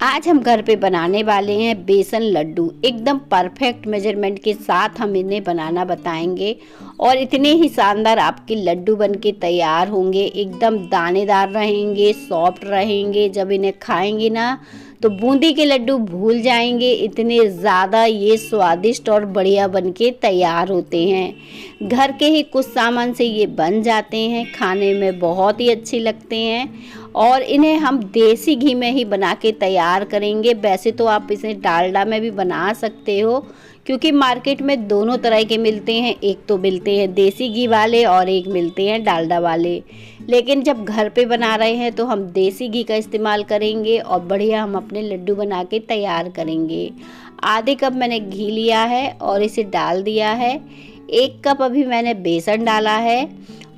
आज हम घर पे बनाने वाले हैं बेसन लड्डू। एकदम परफेक्ट मेजरमेंट के साथ हम इन्हें बनाना बताएंगे और इतने ही शानदार आपके लड्डू बनके तैयार होंगे। एकदम दानेदार रहेंगे, सॉफ्ट रहेंगे। जब इन्हें खाएंगे ना तो बूंदी के लड्डू भूल जाएंगे, इतने ज़्यादा ये स्वादिष्ट और बढ़िया बनके तैयार होते हैं। घर के ही कुछ सामान से ये बन जाते हैं, खाने में बहुत ही अच्छे लगते हैं और इन्हें हम देसी घी में ही बना के तैयार करेंगे। वैसे तो आप इसे डालडा में भी बना सकते हो, क्योंकि मार्केट में दोनों तरह के मिलते हैं। एक तो मिलते हैं देसी घी वाले और एक मिलते हैं डालडा वाले, लेकिन जब घर पे बना रहे हैं तो हम देसी घी का इस्तेमाल करेंगे और बढ़िया हम अपने लड्डू बना के तैयार करेंगे। आधे कप मैंने घी लिया है और इसे डाल दिया है। 1 कप अभी मैंने बेसन डाला है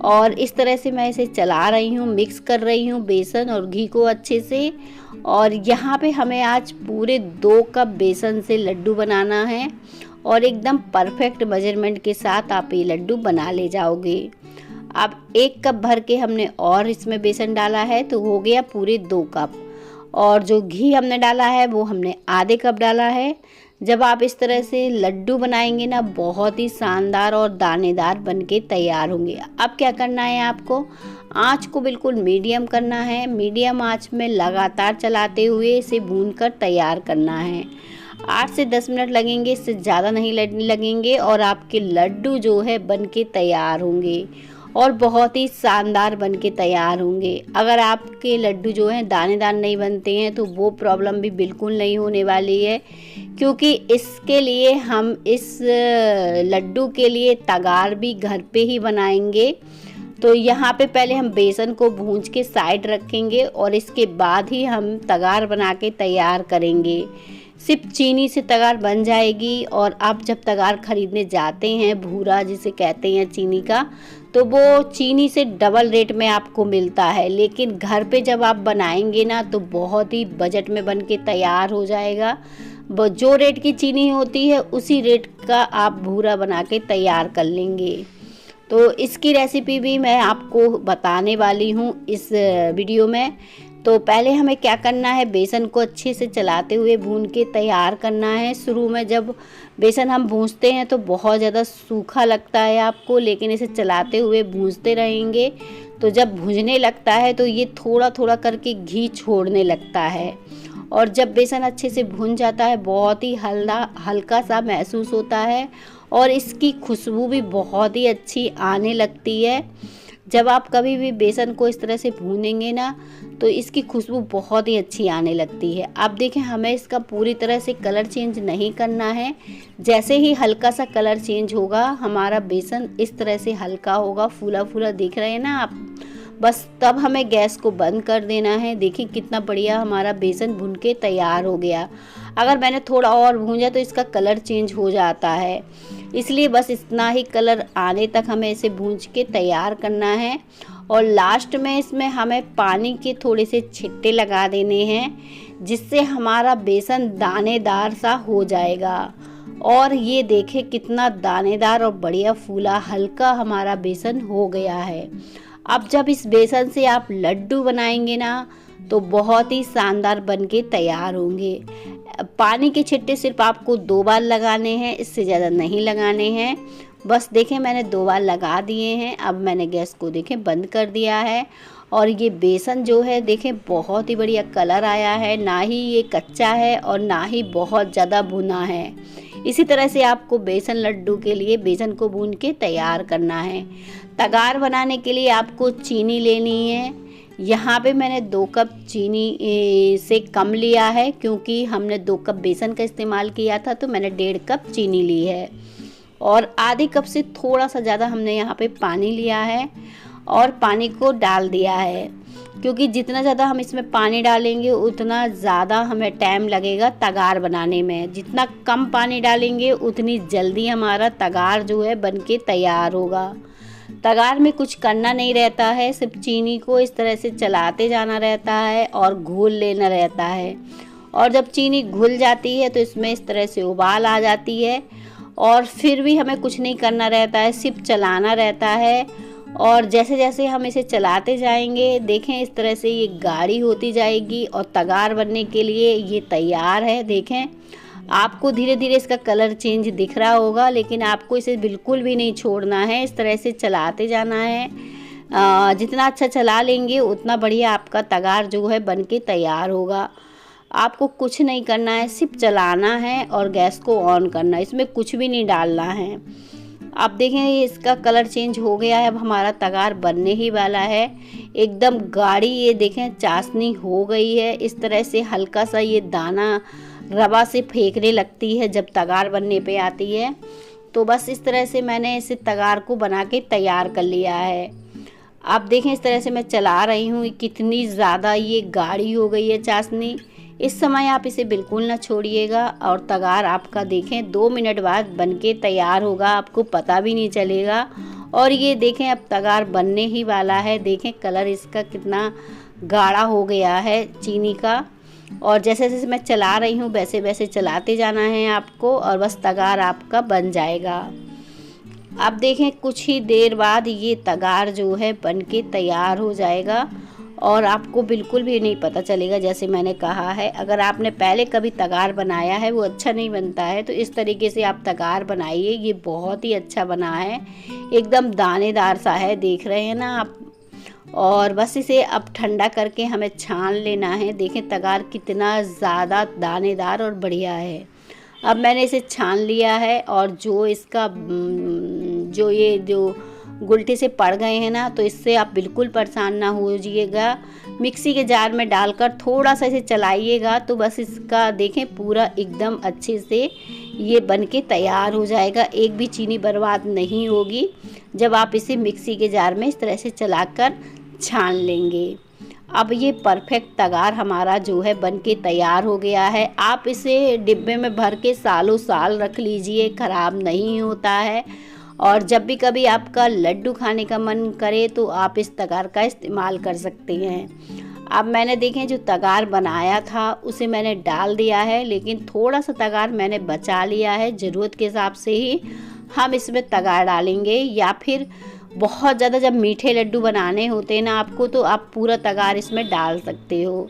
और इस तरह से मैं इसे चला रही हूँ, मिक्स कर रही हूँ बेसन और घी को अच्छे से। और यहाँ पे हमें आज पूरे 2 कप बेसन से लड्डू बनाना है और एकदम परफेक्ट मेजरमेंट के साथ आप ये लड्डू बना ले जाओगे। अब 1 कप भर के हमने और इसमें बेसन डाला है तो हो गया पूरे 2 कप, और जो घी हमने डाला है वो हमने आधे कप डाला है। जब आप इस तरह से लड्डू बनाएंगे ना, बहुत ही शानदार और दानेदार बनके तैयार होंगे। अब क्या करना है, आपको आंच को बिल्कुल मीडियम करना है। मीडियम आंच में लगातार चलाते हुए इसे भूनकर तैयार करना है। 8 से 10 मिनट लगेंगे, इससे ज़्यादा नहीं लगेंगे और आपके लड्डू जो है बनके तैयार होंगे और बहुत ही शानदार बनके तैयार होंगे। अगर आपके लड्डू जो हैं दानेदार नहीं बनते हैं तो वो प्रॉब्लम भी बिल्कुल नहीं होने वाली है, क्योंकि इसके लिए हम इस लड्डू के लिए तगार भी घर पे ही बनाएंगे। तो यहाँ पे पहले हम बेसन को भूंज के साइड रखेंगे और इसके बाद ही हम तगार बना के तैयार करेंगे। सिर्फ चीनी से तगार बन जाएगी। और आप जब तगार खरीदने जाते हैं, भूरा जिसे कहते हैं चीनी का, तो वो चीनी से डबल रेट में आपको मिलता है। लेकिन घर पे जब आप बनाएंगे ना तो बहुत ही बजट में बन के तैयार हो जाएगा। जो रेट की चीनी होती है उसी रेट का आप भूरा बना के तैयार कर लेंगे। तो इसकी रेसिपी भी मैं आपको बताने वाली हूँ इस वीडियो में। तो पहले हमें क्या करना है, बेसन को अच्छे से चलाते हुए भून के तैयार करना है। शुरू में जब बेसन हम भूनते हैं तो बहुत ज़्यादा सूखा लगता है आपको, लेकिन इसे चलाते हुए भूनते रहेंगे तो जब भूनने लगता है तो ये थोड़ा थोड़ा करके घी छोड़ने लगता है। और जब बेसन अच्छे से भून जाता है बहुत ही हल्का सा महसूस होता है और इसकी खुशबू भी बहुत ही अच्छी आने लगती है। जब आप कभी भी बेसन को इस तरह से भूनेंगे ना तो इसकी खुशबू बहुत ही अच्छी आने लगती है। अब देखें, हमें इसका पूरी तरह से कलर चेंज नहीं करना है। जैसे ही हल्का सा कलर चेंज होगा, हमारा बेसन इस तरह से हल्का होगा, फूला फूला दिख रहे हैं ना आप, बस तब हमें गैस को बंद कर देना है। देखिए कितना बढ़िया हमारा बेसन भून के तैयार हो गया। अगर मैंने थोड़ा और भूंजा तो इसका कलर चेंज हो जाता है, इसलिए बस इतना ही कलर आने तक हमें इसे भूंज के तैयार करना है। और लास्ट में इसमें हमें पानी के थोड़े से छिट्टे लगा देने हैं, जिससे हमारा बेसन दानेदार सा हो जाएगा। और ये देखें कितना दानेदार और बढ़िया फूला हल्का हमारा बेसन हो गया है। अब जब इस बेसन से आप लड्डू बनाएंगे ना तो बहुत ही शानदार बनके तैयार होंगे। पानी के छिट्टे सिर्फ आपको 2 बार लगाने हैं, इससे ज़्यादा नहीं लगाने हैं। बस देखें मैंने 2 बार लगा दिए हैं। अब मैंने गैस को देखें बंद कर दिया है और ये बेसन जो है देखें बहुत ही बढ़िया कलर आया है, ना ही ये कच्चा है और ना ही बहुत ज़्यादा भुना है। इसी तरह से आपको बेसन लड्डू के लिए बेसन को भून के तैयार करना है। तगार बनाने के लिए आपको चीनी लेनी है। यहाँ पे मैंने 2 कप चीनी से कम लिया है, क्योंकि हमने 2 कप बेसन का इस्तेमाल किया था, तो मैंने 1.5 कप चीनी ली है। और आधे कप से थोड़ा सा ज़्यादा हमने यहाँ पे पानी लिया है और पानी को डाल दिया है, क्योंकि जितना ज़्यादा हम इसमें पानी डालेंगे उतना ज़्यादा हमें टाइम लगेगा तगार बनाने में। जितना कम पानी डालेंगे उतनी जल्दी हमारा तगार जो है बनके तैयार होगा। तगार में कुछ करना नहीं रहता है, सिर्फ चीनी को इस तरह से चलाते जाना रहता है और घोल लेना रहता है। और जब चीनी घुल जाती है तो इसमें इस तरह से उबाल आ जाती है और फिर भी हमें कुछ नहीं करना रहता है, सिर्फ चलाना रहता है और जैसे जैसे हम इसे चलाते जाएंगे देखें इस तरह से ये गाढ़ी होती जाएगी और तगार बनने के लिए ये तैयार है। देखें आपको धीरे धीरे इसका कलर चेंज दिख रहा होगा, लेकिन आपको इसे बिल्कुल भी नहीं छोड़ना है, इस तरह से चलाते जाना है। जितना अच्छा चला लेंगे उतना बढ़िया आपका तगार जो है बन के तैयार होगा। आपको कुछ नहीं करना है, सिर्फ चलाना है और गैस को ऑन करना है, इसमें कुछ भी नहीं डालना है। आप देखें इसका कलर चेंज हो गया है, अब हमारा तगार बनने ही वाला है। एकदम गाढ़ी ये देखें चाशनी हो गई है। इस तरह से हल्का सा ये दाना रवा से फेंकने लगती है जब तगार बनने पे आती है। तो बस इस तरह से मैंने इसे तगार को बना के तैयार कर लिया है। आप देखें इस तरह से मैं चला रही हूँ, कितनी ज़्यादा ये गाढ़ी हो गई है चाशनी। इस समय आप इसे बिल्कुल ना छोड़िएगा और तगार आपका देखें 2 मिनट बाद बनके तैयार होगा, आपको पता भी नहीं चलेगा। और ये देखें अब तगार बनने ही वाला है। देखें कलर इसका कितना गाढ़ा हो गया है चीनी का। और जैसे जैसे मैं चला रही हूँ वैसे वैसे चलाते जाना है आपको और बस तगार आपका बन जाएगा। आप देखें कुछ ही देर बाद ये तगार जो है बनके तैयार हो जाएगा और आपको बिल्कुल भी नहीं पता चलेगा। जैसे मैंने कहा है, अगर आपने पहले कभी तगार बनाया है वो अच्छा नहीं बनता है, तो इस तरीके से आप तगार बनाइए, ये बहुत ही अच्छा बना है, एकदम दानेदार सा है, देख रहे हैं ना आप। और बस इसे अब ठंडा करके हमें छान लेना है। देखें तगार कितना ज़्यादा दानेदार और बढ़िया है। अब मैंने इसे छान लिया है और जो इसका जो गुलटी से पड़ गए हैं ना, तो इससे आप बिल्कुल परेशान ना हो जाइएगा। मिक्सी के जार में डालकर थोड़ा सा इसे चलाइएगा तो बस इसका देखें पूरा एकदम अच्छे से ये बनके तैयार हो जाएगा, एक भी चीनी बर्बाद नहीं होगी जब आप इसे मिक्सी के जार में इस तरह से चलाकर छान लेंगे। अब ये परफेक्ट तगार हमारा जो है बनके तैयार हो गया है। आप इसे डिब्बे में भर के सालों साल रख लीजिए, ख़राब नहीं होता है। और जब भी कभी आपका लड्डू खाने का मन करे तो आप इस तगार का इस्तेमाल कर सकते हैं। अब मैंने देखें जो तगार बनाया था उसे मैंने डाल दिया है, लेकिन थोड़ा सा तगार मैंने बचा लिया है, ज़रूरत के हिसाब से ही हम इसमें तगार डालेंगे। या फिर बहुत ज़्यादा जब मीठे लड्डू बनाने होते हैं ना आपको, तो आप पूरा तगार इसमें डाल सकते हो।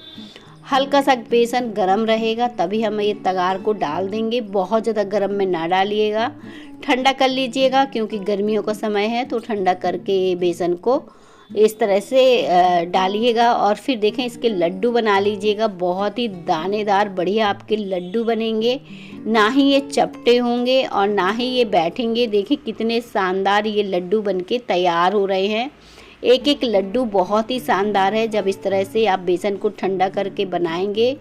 हल्का सा बेसन गरम रहेगा तभी हम ये तगार को डाल देंगे, बहुत ज़्यादा गरम में ना डालिएगा, ठंडा कर लीजिएगा क्योंकि गर्मियों का समय है, तो ठंडा करके बेसन को इस तरह से डालिएगा। और फिर देखें इसके लड्डू बना लीजिएगा, बहुत ही दानेदार बढ़िया आपके लड्डू बनेंगे, ना ही ये चपटे होंगे और ना ही ये बैठेंगे। देखिए कितने शानदार ये लड्डू बनके तैयार हो रहे हैं, एक एक लड्डू बहुत ही शानदार है। जब इस तरह से आप बेसन को ठंडा करके बनाएंगे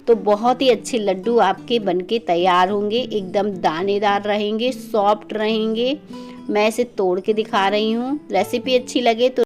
तो बहुत ही अच्छे लड्डू आपके बनके तैयार होंगे, एकदम दानेदार रहेंगे, सॉफ्ट रहेंगे। मैं इसे तोड़ के दिखा रही हूँ। रेसिपी अच्छी लगे तो